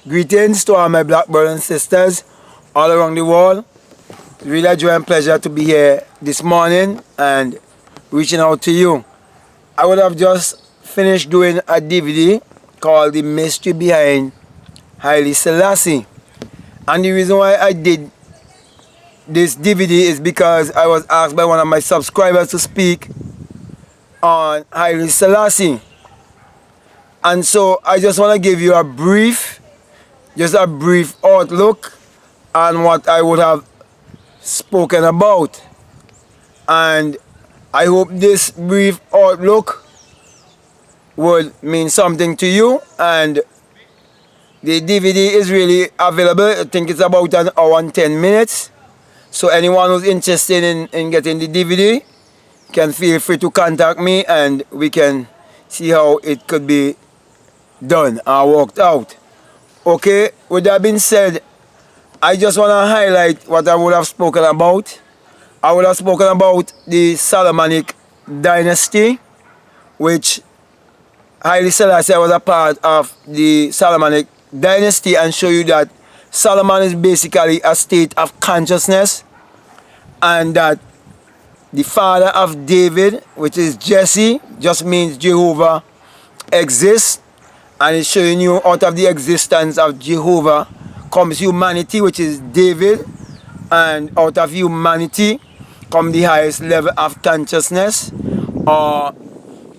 Greetings to all my black brothers and sisters all around the world. It's really a joy and pleasure to be here this morning and reaching out to you. I would have just finished doing a DVD called The Mystery Behind Haile Selassie. And the reason why I did this DVD is because I was asked by one of my subscribers to speak on Haile Selassie. And so I just want to give you a brief outlook on what I would have spoken about. And I hope this brief outlook would mean something to you. And the DVD is really available. I think it's about an hour and 10 minutes. So anyone who's interested in getting the DVD can feel free to contact me and we can see how it could be done or worked out. Okay, with that being said, I just want to highlight what I would have spoken about. I would have spoken about the Solomonic dynasty, which Haile Selassie was a part of the Solomonic dynasty, and show you that Solomon is basically a state of consciousness, and that the father of David, which is Jesse, just means Jehovah exists. And it's showing you out of the existence of Jehovah comes humanity, which is David. And out of humanity comes the highest level of consciousness, or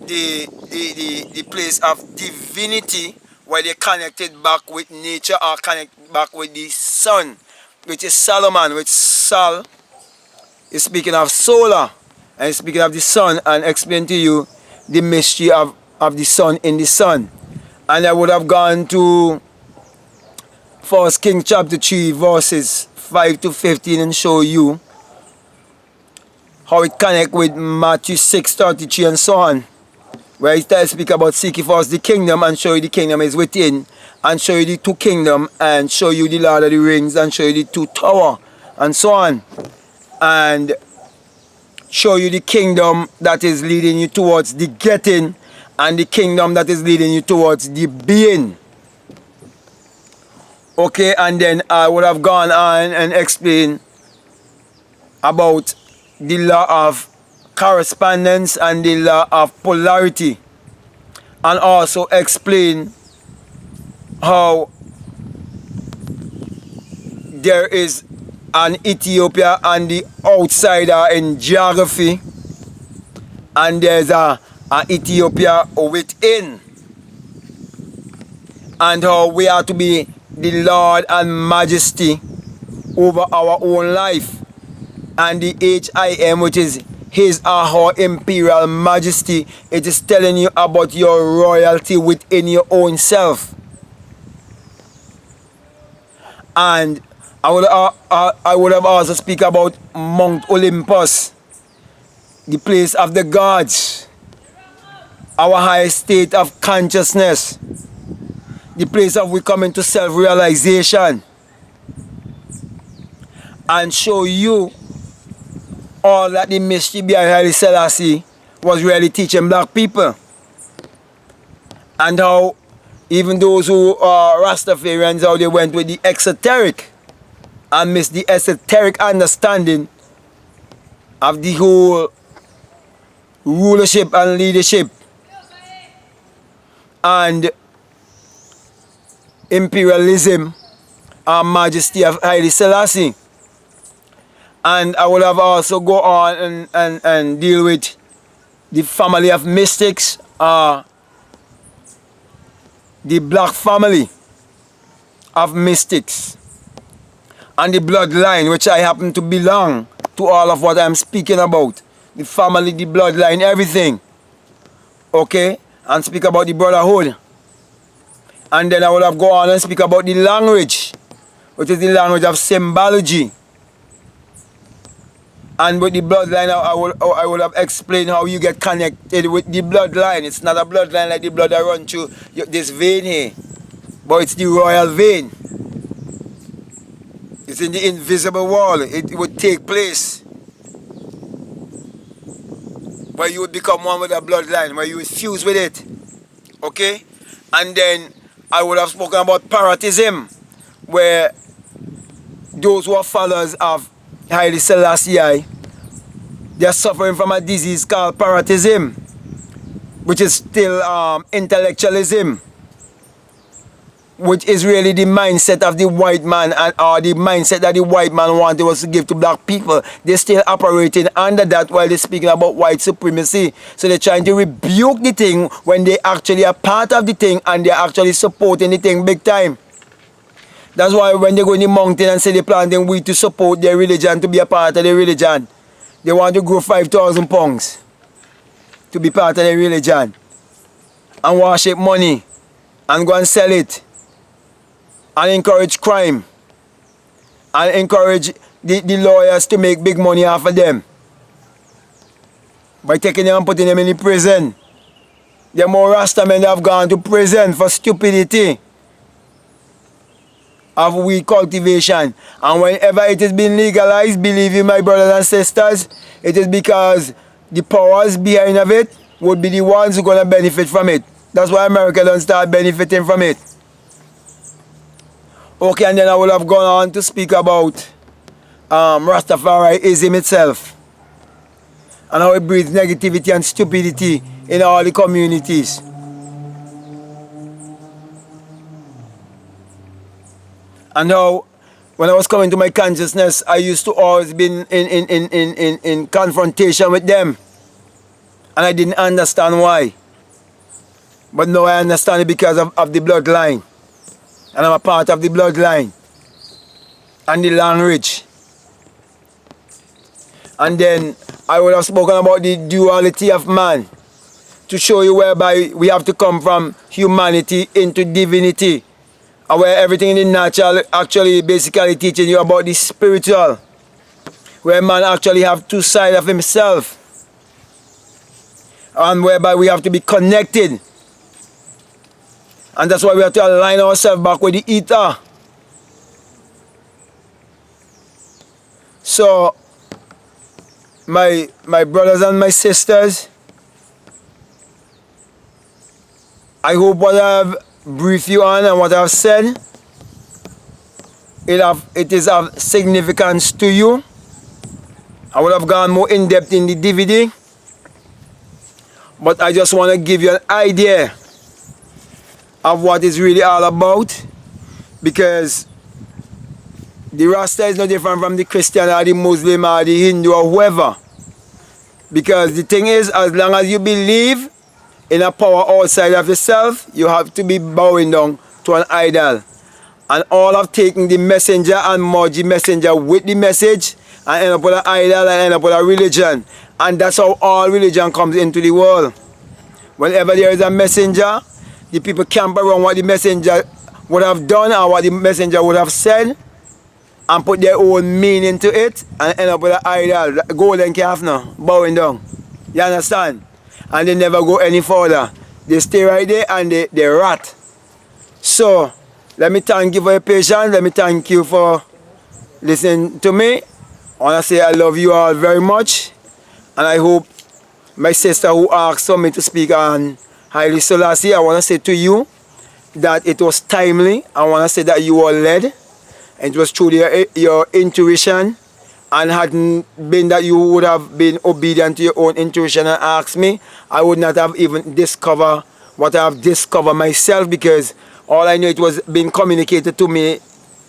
the place of divinity, where they connected back with nature or connect back with the sun, which is Solomon, which Sol is speaking of solar and speaking of the sun, and explain to you the mystery of the sun in the sun. And I would have gone to 1 Kings chapter 3 verses 5 to 15 and show you how it connects with Matthew 6:33 and so on, where it speaks about seeking first the kingdom, and show you the kingdom is within, and show you the two kingdoms, and show you the Lord of the Rings, and show you the two towers, and so on, and show you the kingdom that is leading you towards the getting, and the kingdom that is leading you towards the being. Okay, and then I would have gone on and explained about the law of correspondence and the law of polarity, and also explain how there is an Ethiopia on the outsider in geography, and there's a Ethiopia within, and how we are to be the Lord and Majesty over our own life, and the HIM, which is His or Her Imperial Majesty, it is telling you about your royalty within your own self. And I would have also speak about Mount Olympus, the place of the gods, our highest state of consciousness, the place of we come into self-realization, and show you all that the mystery behind Haile Selassie was really teaching black people, and how even those who are Rastafarians, how they went with the esoteric and missed the esoteric understanding of the whole rulership and leadership and imperialism and majesty of Haile Selassie. And I will have also go on and deal with the family of mystics, the black family of mystics, and the bloodline, which I happen to belong to all of what I'm speaking about. The family, the bloodline, everything. Okay? And speak about the brotherhood. And then I will have go on and speak about the language, which is the language of symbology. And with the bloodline, I will have explained how you get connected with the bloodline. It's not a bloodline like the blood that runs through this vein here, but it's the royal vein. It's in the invisible world. It would take place where you would become one with the bloodline, where you would fuse with it. Okay? And then I would have spoken about parrotism, where those who are followers of Haile Selassie, they are suffering from a disease called parrotism, which is still intellectualism, which is really the mindset of the white man, or the mindset that the white man wanted was to give to black people. They're still operating under that while they're speaking about white supremacy. So they're trying to rebuke the thing when they actually are part of the thing and they're actually supporting the thing big time. That's why when they go in the mountain and say they're planting weed to support their religion, to be a part of their religion, they want to grow 5,000 pounds to be part of their religion and worship money and go and sell it and encourage crime and encourage the lawyers to make big money off of them by taking them and putting them in the prison. The more Rasta men have gone to prison for stupidity of weed cultivation. And whenever it has been legalized, believe you my brothers and sisters, it is because the powers behind of it would be the ones who are going to benefit from it. That's why America don't start benefiting from it. Okay, and then I will have gone on to speak about Rastafariism itself and how it breeds negativity and stupidity in all the communities. And how when I was coming to my consciousness, I used to always be in confrontation with them. And I didn't understand why. But now I understand it because of the bloodline. And I'm a part of the bloodline. And the language. And then I would have spoken about the duality of man. To show you whereby we have to come from humanity into divinity. And where everything in the natural actually basically teaching you about the spiritual. Where man actually have two sides of himself. And whereby we have to be connected. And that's why we have to align ourselves back with the ether. So, my brothers and my sisters, I hope what I have briefed you on and what I have said, it is of significance to you. I would have gone more in depth in the DVD, but I just want to give you an idea of what it's really all about, because the Rasta is no different from the Christian or the Muslim or the Hindu or whoever. Because the thing is, as long as you believe in a power outside of yourself, you have to be bowing down to an idol. And all of taking the messenger and merge the messenger with the message and end up with an idol and end up with a religion. And that's how all religion comes into the world. Whenever there is a messenger, the people camp around what the messenger would have done or what the messenger would have said and put their own meaning to it and end up with an idol, golden calf now, bowing down. You understand? And they never go any further. They stay right there and they rot. So, let me thank you for your patience. Let me thank you for listening to me. I want to say I love you all very much. And I hope my sister who asked for me to speak on Haile Selassie, I want to say to you that it was timely. I want to say that you were led. And it was through your intuition. And hadn't been that you would have been obedient to your own intuition and asked me, I would not have even discovered what I have discovered myself, because all I knew it was being communicated to me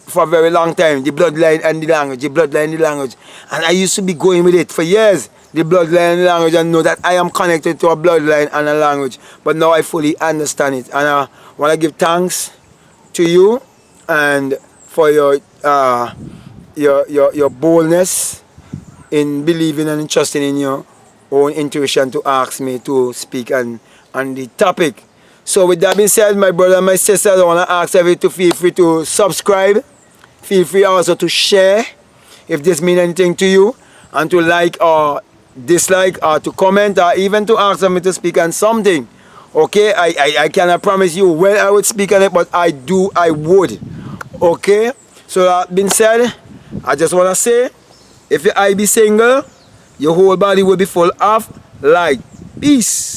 for a very long time. The bloodline and the language, the bloodline and the language. And I used to be going with it for years. The bloodline and the language, and know that I am connected to a bloodline and a language. But now I fully understand it. And I want to give thanks to you and for your boldness in believing and trusting in your own intuition to ask me to speak on the topic. So with that being said, my brother and my sisters, I want to ask everyone to feel free to subscribe. Feel free also to share if this means anything to you, and to like or dislike or to comment or even to ask me to speak on something. Okay, I cannot promise you when I would speak on it, but I would. Okay, so that being said, I just want to say, if your eye be single, your whole body will be full of light. Peace.